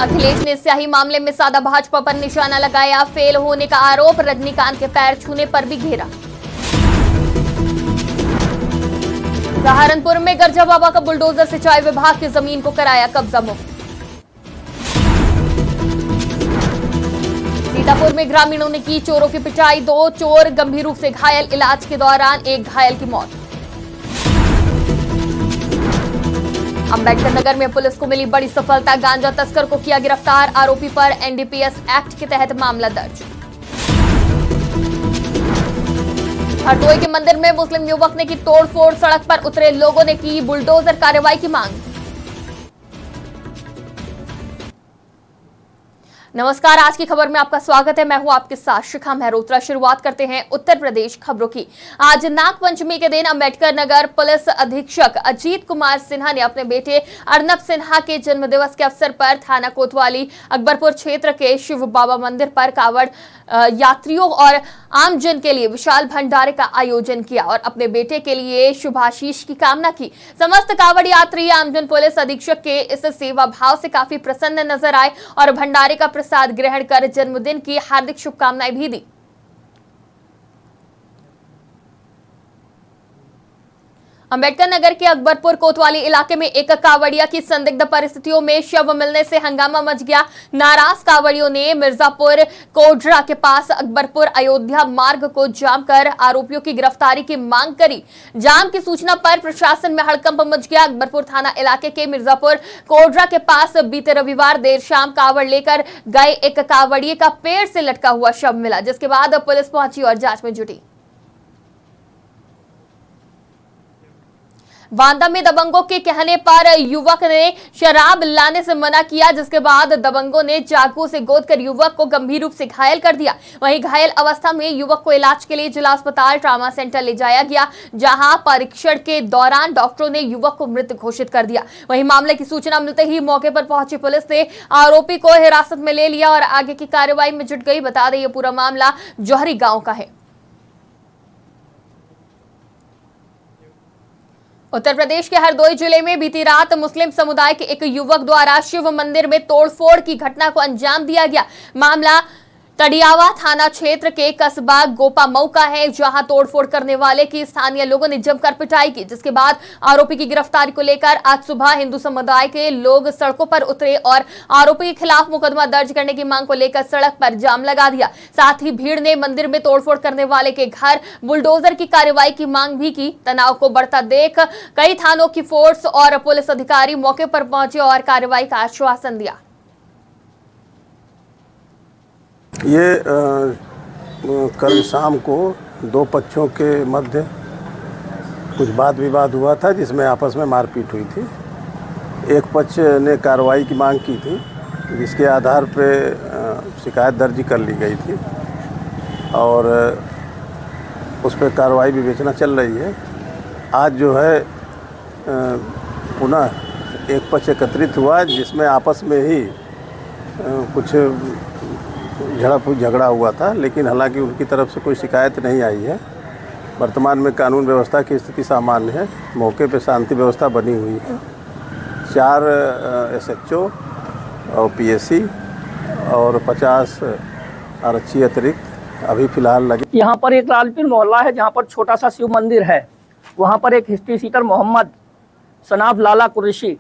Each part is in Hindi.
अखिलेश ने स्याही मामले में साधा भाजपा पर निशाना लगाया, फेल होने का आरोप, रजनीकांत के पैर छूने पर भी घेरा। सहारनपुर में गर्जा बाबा का बुलडोजर सिंचाई विभाग की जमीन को कराया कब्जा मुक्त। सीतापुर में ग्रामीणों ने की चोरों की पिटाई, 2 चोर गंभीर रूप से घायल, इलाज के दौरान एक घायल की मौत। अंबेडकर नगर में पुलिस को मिली बड़ी सफलता, गांजा तस्कर को किया गिरफ्तार, आरोपी पर एनडीपीएस एक्ट के तहत मामला दर्ज। हरदोई के मंदिर में मुस्लिम युवक ने की तोड़फोड़, सड़क पर उतरे लोगों ने की बुलडोजर कार्रवाई की मांग। नमस्कार, आज की खबर में आपका स्वागत है। मैं हूं आपके साथ शिखा मेहरोत्रा। शुरुआत करते हैं उत्तर प्रदेश खबरों की। आज नागपंचमी के दिन अंबेडकर नगर पुलिस अधीक्षक अजीत कुमार सिन्हा ने अपने बेटे अर्नब सिन्हा के जन्मदिवस के अवसर पर थाना कोतवाली अकबरपुर क्षेत्र के शिव बाबा मंदिर पर कावड़ यात्रियों और आमजन के लिए विशाल भंडारे का आयोजन किया और अपने बेटे के लिए शुभाशीष की कामना की। समस्त कावड़ यात्री आमजन पुलिस अधीक्षक के इस सेवा भाव से काफी प्रसन्न नजर आए और भंडारे का प्रसाद ग्रहण कर जन्मदिन की हार्दिक शुभकामनाएं भी दी। अंबेडकर नगर के अकबरपुर कोतवाली इलाके में एक कावड़िया की संदिग्ध परिस्थितियों में शव मिलने से हंगामा मच गया। नाराज कावड़ियों ने मिर्जापुर कोडरा के पास अकबरपुर अयोध्या मार्ग को जाम कर आरोपियों की गिरफ्तारी की मांग करी। जाम की सूचना पर प्रशासन में हड़कंप मच गया। अकबरपुर थाना इलाके के मिर्जापुर कोडरा के पास बीते रविवार देर शाम कावड़ लेकर गए एक कावड़िए का पेड़ से लटका हुआ शव मिला, जिसके बाद पुलिस पहुंची और जांच में जुटी। बांदा में दबंगों के कहने पर युवक ने शराब लाने से मना किया, जिसके बाद दबंगों ने चाकू से गोदकर युवक को गंभीर रूप से घायल कर दिया। वहीं घायल अवस्था में युवक को इलाज के लिए जिला अस्पताल ट्रामा सेंटर ले जाया गया, जहां परीक्षण के दौरान डॉक्टरों ने युवक को मृत घोषित कर दिया। वहीं मामले की सूचना मिलते ही मौके पर पहुंची पुलिस ने आरोपी को हिरासत में ले लिया और आगे की कार्रवाई में जुट गई। बता दें, ये पूरा मामला जौहरी गांव का है। उत्तर प्रदेश के हरदोई जिले में बीती रात मुस्लिम समुदाय के एक युवक द्वारा शिव मंदिर में तोड़फोड़ की घटना को अंजाम दिया गया। मामला तड़ियावा थाना क्षेत्र के कस्बा गोपा मऊ का है, जहां तोड़फोड़ करने वाले की स्थानीय लोगों ने जमकर पिटाई की, जिसके बाद आरोपी की गिरफ्तारी को लेकर आज सुबह हिंदू समुदाय के लोग सड़कों पर उतरे और आरोपी के खिलाफ मुकदमा दर्ज करने की मांग को लेकर सड़क पर जाम लगा दिया। साथ ही भीड़ ने मंदिर में तोड़फोड़ करने वाले के घर बुलडोजर की कार्रवाई की मांग भी की। तनाव को बढ़ता देख कई थानों की फोर्स और पुलिस अधिकारी मौके पर पहुंचे और कार्रवाई का आश्वासन दिया। ये कल शाम को 2 पक्षों के मध्य कुछ वाद विवाद हुआ था, जिसमें आपस में मारपीट हुई थी। एक पक्ष ने कार्रवाई की मांग की थी, जिसके आधार पे शिकायत दर्ज कर ली गई थी और उस पर कार्रवाई विवेचना चल रही है। आज जो है पुनः एक पक्ष एकत्रित हुआ, जिसमें आपस में ही कुछ झगड़ा हुआ था, लेकिन हालांकि उनकी तरफ से कोई शिकायत नहीं आई है। वर्तमान में कानून व्यवस्था की स्थिति सामान्य है, मौके पर शांति व्यवस्था बनी हुई है। 4 SHO और PSC और 50 आरक्षी अतिरिक्त अभी फिलहाल लगे। यहाँ पर एक लालपीर मोहल्ला है, जहाँ पर छोटा सा शिव मंदिर है। वहाँ पर एक हिस्ट्री सीटर मोहम्मद सनाफ लाला कुरैशी,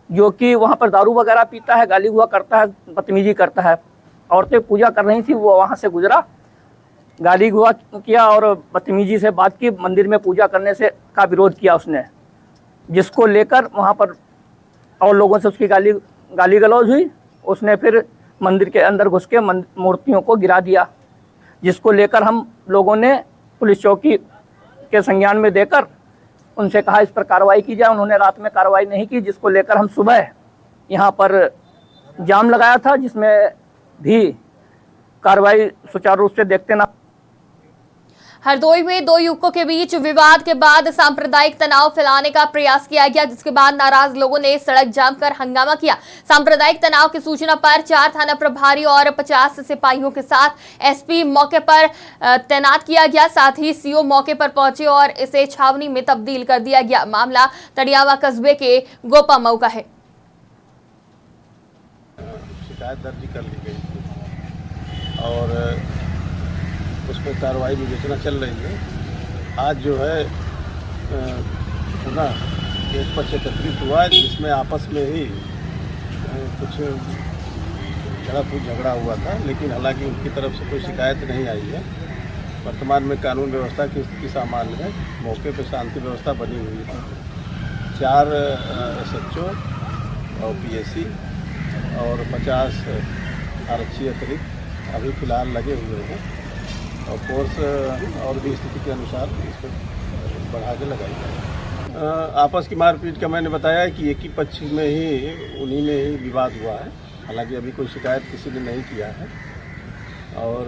जो कि वहाँ पर दारू वगैरह पीता है, गाली हुआ करता है, बदतमीजी करता है। औरतें पूजा कर रही थी, वो वहाँ से गुजरा, गाली गुआ किया और बदतमीजी से बात की। मंदिर में पूजा करने से का विरोध किया उसने, जिसको लेकर वहाँ पर और लोगों से उसकी गाली गलौज हुई। उसने फिर मंदिर के अंदर घुस के मूर्तियों को गिरा दिया, जिसको लेकर हम लोगों ने पुलिस चौकी के संज्ञान में देकर उनसे कहा इस पर कार्रवाई की जाए। उन्होंने रात में कार्रवाई नहीं की, जिसको लेकर हम सुबह यहाँ पर जाम लगाया था, जिसमें भी कार्रवाई सुचारू रूप से देखते ना। हरदोई में 2 युवकों के बीच विवाद के बाद सांप्रदायिक तनाव फैलाने का प्रयास किया गया, जिसके बाद नाराज लोगों ने सड़क जाम कर हंगामा किया। सांप्रदायिक तनाव की सूचना पर 4 थाना प्रभारी और 50 सिपाहियों के साथ SP मौके पर तैनात किया गया। साथ ही CO मौके पर पहुंचे और इसे छावनी में तब्दील कर दिया गया। मामला तड़ियावा कस्बे के गोपा मऊ का है। शिकायत दर्ज कर ली गई थी और उस पर कार्रवाई विवेचना चल रही है। आज जो है ना एक पक्ष एकत्रित हुआ है जिसमें आपस में ही कुछ झगड़ा हुआ था, लेकिन हालांकि उनकी तरफ से कोई शिकायत नहीं आई है। वर्तमान में कानून व्यवस्था की स्थिति सामान्य है, मौके पर शांति व्यवस्था बनी हुई है। 4 SHO और PSC और 50 आरक्षी अतिरिक्त अभी फ़िलहाल लगे हुए हैं और फोर्स और भी स्थिति के अनुसार इस पर बढ़ा के लगाई जाए। आपस की मारपीट का मैंने बताया कि एक ही पक्ष में ही उन्हीं में ही विवाद हुआ है। हालांकि अभी कोई शिकायत किसी ने नहीं किया है और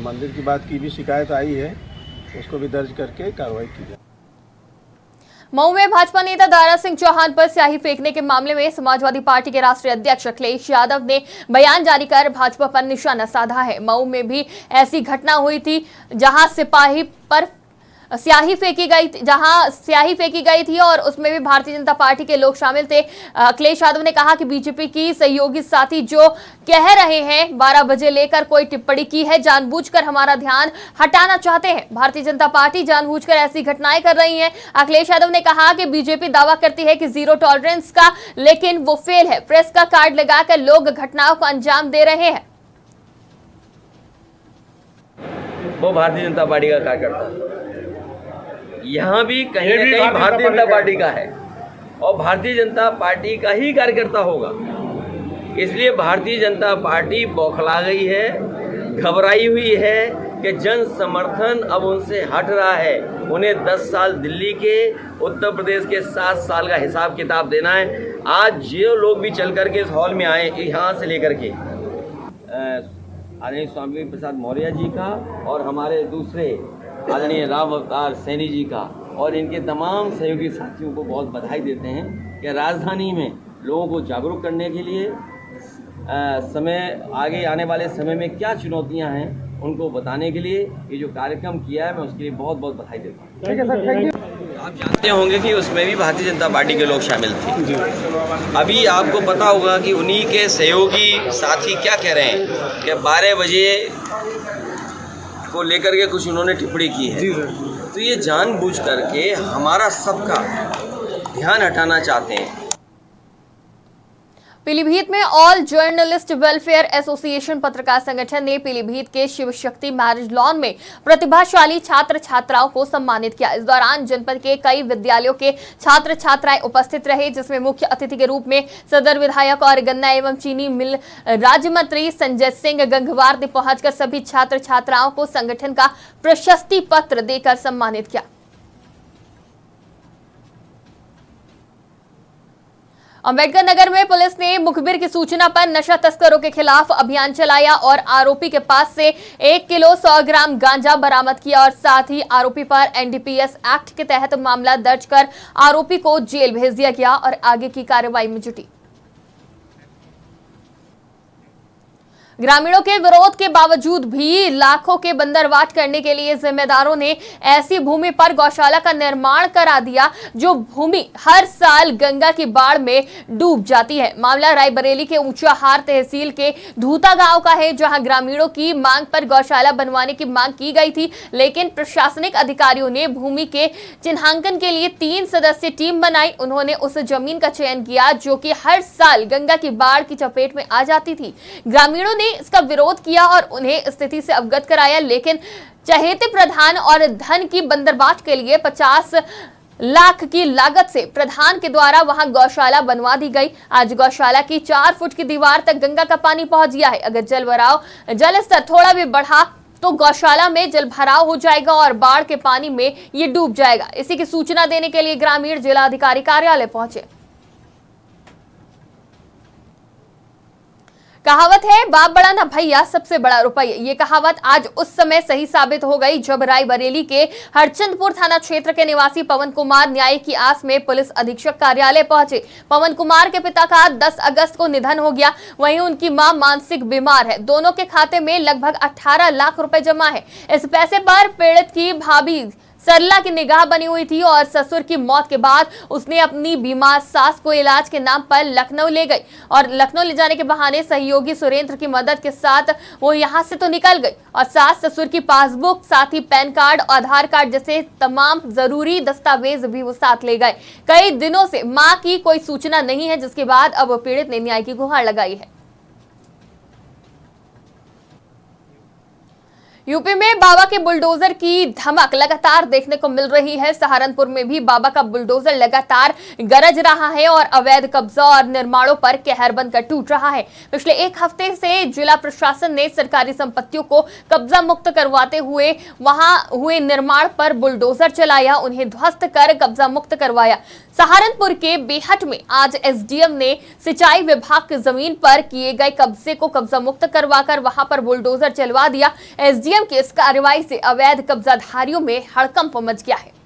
मंदिर की बात की भी शिकायत आई है, उसको भी दर्ज करके कार्रवाई की जाए। मऊ में भाजपा नेता दारा सिंह चौहान पर स्याही फेंकने के मामले में समाजवादी पार्टी के राष्ट्रीय अध्यक्ष अखिलेश यादव ने बयान जारी कर भाजपा पर निशाना साधा है। मऊ में भी ऐसी घटना हुई थी जहां सिपाही पर स्याही फेंकी गई थी और उसमें भी भारतीय जनता पार्टी के लोग शामिल थे। अखिलेश यादव ने कहा कि बीजेपी की सहयोगी साथी जो कह रहे हैं 12 बजे लेकर कोई टिप्पणी की है, जानबूझकर हमारा ध्यान हटाना चाहते हैं। भारतीय जनता पार्टी जानबूझकर ऐसी घटनाएं कर रही है। अखिलेश यादव ने कहा कि बीजेपी दावा करती है कि जीरो टॉलरेंस का, लेकिन वो फेल है। प्रेस का कार्ड लगाकर लोग घटनाओं को अंजाम दे रहे हैं। वो भारतीय जनता पार्टी का कार्यकर्ता है, यहाँ भी कहीं ना कहीं भारतीय जनता पार्टी का है और भारतीय जनता पार्टी का ही कार्यकर्ता होगा। इसलिए भारतीय जनता पार्टी बौखला गई है, घबराई हुई है कि जन समर्थन अब उनसे हट रहा है। उन्हें 10 साल दिल्ली के, उत्तर प्रदेश के 7 साल का हिसाब किताब देना है। आज जो लोग भी चल करके इस हॉल में आए, यहाँ से लेकर के आदरणीय स्वामी प्रसाद मौर्य जी का और हमारे दूसरे आदरणीय राम अवतार सैनी जी का और इनके तमाम सहयोगी साथियों को बहुत बधाई देते हैं कि राजधानी में लोगों को जागरूक करने के लिए आगे आने वाले समय में क्या चुनौतियां हैं उनको बताने के लिए ये जो कार्यक्रम किया है, मैं उसके लिए बहुत बहुत बधाई देता हूँ। ठीक है सर, थैंक यू। आप जानते होंगे कि उसमें भी भारतीय जनता पार्टी के लोग शामिल थे। अभी आपको पता होगा कि उन्हीं के सहयोगी साथी क्या कह रहे हैं कि 12 बजे को लेकर के कुछ उन्होंने टिप्पणी की है। तो ये जानबूझ करके हमारा सबका ध्यान हटाना चाहते हैं। पीलीभीत में ऑल जर्नलिस्ट वेलफेयर एसोसिएशन पत्रकार संगठन ने पीलीभीत के शिव शक्ति मैरिज लॉन में प्रतिभाशाली छात्र छात्राओं को सम्मानित किया। इस दौरान जनपद के कई विद्यालयों के छात्र छात्राएं उपस्थित रहे, जिसमें मुख्य अतिथि के रूप में सदर विधायक और गन्ना एवं चीनी मिल राज्य मंत्री संजय सिंह गंगवार ने पहुंचकर सभी छात्र छात्राओं को संगठन का प्रशस्ति पत्र देकर सम्मानित किया। अम्बेडकर नगर में पुलिस ने मुखबिर की सूचना पर नशा तस्करों के खिलाफ अभियान चलाया और आरोपी के पास से 1 किलो 100 ग्राम गांजा बरामद किया और साथ ही आरोपी पर NDPS एक्ट के तहत मामला दर्ज कर आरोपी को जेल भेज दिया गया और आगे की कार्रवाई में जुटी। ग्रामीणों के विरोध के बावजूद भी लाखों के बंदरवाट करने के लिए जिम्मेदारों ने ऐसी भूमि पर गौशाला का निर्माण करा दिया जो भूमि हर साल गंगा की बाढ़ में डूब जाती है। मामला रायबरेली के ऊंचाहार तहसील के धूता गांव का है, जहां ग्रामीणों की मांग पर गौशाला बनवाने की मांग की गई थी, लेकिन प्रशासनिक अधिकारियों ने भूमि के चिन्हांकन के लिए 3 सदस्यीय टीम बनाई। उन्होंने उस जमीन का चयन किया जो कि हर साल गंगा की बाढ़ की चपेट में आ जाती थी। ग्रामीणों ने इसका विरोध किया और उन्हें स्थिति से अवगत कराया, लेकिन चहेते प्रधान और धन की बंदरबाट के लिए 50 लाख की लागत से प्रधान के द्वारा वहां गौशाला बनवा दी गई। आज गौशाला की 4 फुट की दीवार तक गंगा का पानी पहुंच गया है। अगर जल स्तर थोड़ा भी बढ़ा तो गौशाला में जल भराव हो जाएगा और बाढ़ के पानी में ये डूब जाएगा। इसी की सूचना देने के लिए ग्रामीण जिला अधिकारी कार्यालय पहुंचे। कहावत है, बाप बड़ा ना भैया सबसे बड़ा रुपया। ये कहावत आज उस समय सही साबित हो गई जब रायबरेली के हरचंदपुर थाना क्षेत्र के निवासी पवन कुमार न्याय की आस में पुलिस अधीक्षक कार्यालय पहुंचे। पवन कुमार के पिता का 10 अगस्त को निधन हो गया, वहीं उनकी मां मानसिक बीमार है। दोनों के खाते में लगभग 18 लाख रुपए जमा है। इस पैसे पर पीड़ित की भाभी सरला की निगाह बनी हुई थी और ससुर की मौत के बाद उसने अपनी बीमार सास को इलाज के नाम पर लखनऊ ले गई और लखनऊ ले जाने के बहाने सहयोगी सुरेंद्र की मदद के साथ वो यहां से तो निकल गई और सास ससुर की पासबुक, साथ ही पैन कार्ड, आधार कार्ड जैसे तमाम जरूरी दस्तावेज भी वो साथ ले गए। कई दिनों से मां की कोई सूचना नहीं है, जिसके बाद अब पीड़ित ने न्याय की गुहार लगाई है। यूपी में बाबा के बुलडोजर की धमक लगातार देखने को मिल रही है। सहारनपुर में भी बाबा का बुलडोजर लगातार गरज रहा है और अवैध कब्जा और निर्माणों पर कहर बनकर टूट रहा है। पिछले एक हफ्ते से जिला प्रशासन ने सरकारी संपत्तियों को कब्जा मुक्त करवाते हुए वहां हुए निर्माण पर बुलडोजर चलाया, उन्हें ध्वस्त कर कब्जा मुक्त करवाया। सहारनपुर के बेहट में आज एसडीएम ने सिंचाई विभाग की जमीन पर किए गए कब्जे को कब्जा मुक्त करवाकर वहां पर बुलडोजर चलवा दिया। एसडीएम की इस कार्रवाई से अवैध कब्जाधारियों में हड़कंप मच गया है।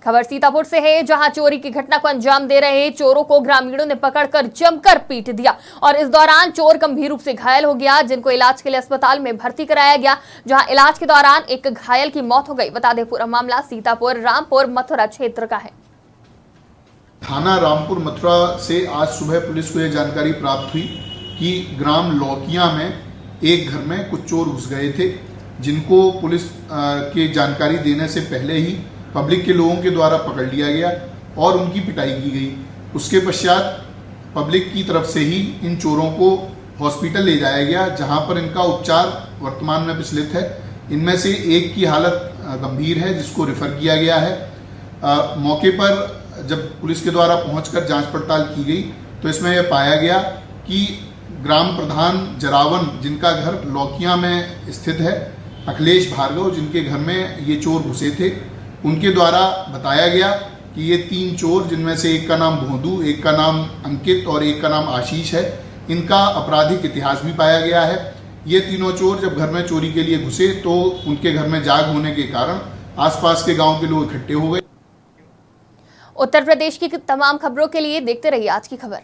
खबर सीतापुर से है, जहां चोरी की घटना को अंजाम दे रहे चोरों को ग्रामीणों ने पकड़कर जमकर पीट दिया और इस दौरान चोर गंभीर रूप से घायल हो गया, जिनको इलाज के लिए अस्पताल में भर्ती कराया गया, जहां इलाज के दौरान एक घायल की मौत हो गई। बता दें, पूरा मामला सीतापुर रामपुर मथुरा क्षेत्र का है। थाना रामपुर मथुरा से आज सुबह पुलिस को यह जानकारी प्राप्त हुई कि ग्राम लौकिया में एक घर में कुछ चोर घुस गए थे, जिनको पुलिस के जानकारी देने से पहले ही पब्लिक के लोगों के द्वारा पकड़ लिया गया और उनकी पिटाई की गई। उसके पश्चात पब्लिक की तरफ से ही इन चोरों को हॉस्पिटल ले जाया गया, जहां पर इनका उपचार वर्तमान में प्रचलित है। इनमें से एक की हालत गंभीर है, जिसको रेफर किया गया है। मौके पर जब पुलिस के द्वारा पहुंचकर जांच पड़ताल की गई तो इसमें यह पाया गया कि ग्राम प्रधान जरावन, जिनका घर लौकिया में स्थित है, अखिलेश भार्गव, जिनके घर में ये चोर घुसे थे, उनके द्वारा बताया गया कि ये 3 चोर, जिनमें से एक का नाम भोंदू, एक का नाम अंकित और एक का नाम आशीष है, इनका आपराधिक इतिहास भी पाया गया है। ये तीनों चोर जब घर में चोरी के लिए घुसे तो उनके घर में जाग होने के कारण आसपास के गांव के लोग इकट्ठे हो गए। उत्तर प्रदेश की तमाम खबरों के लिए देखते रहिए आज की खबर।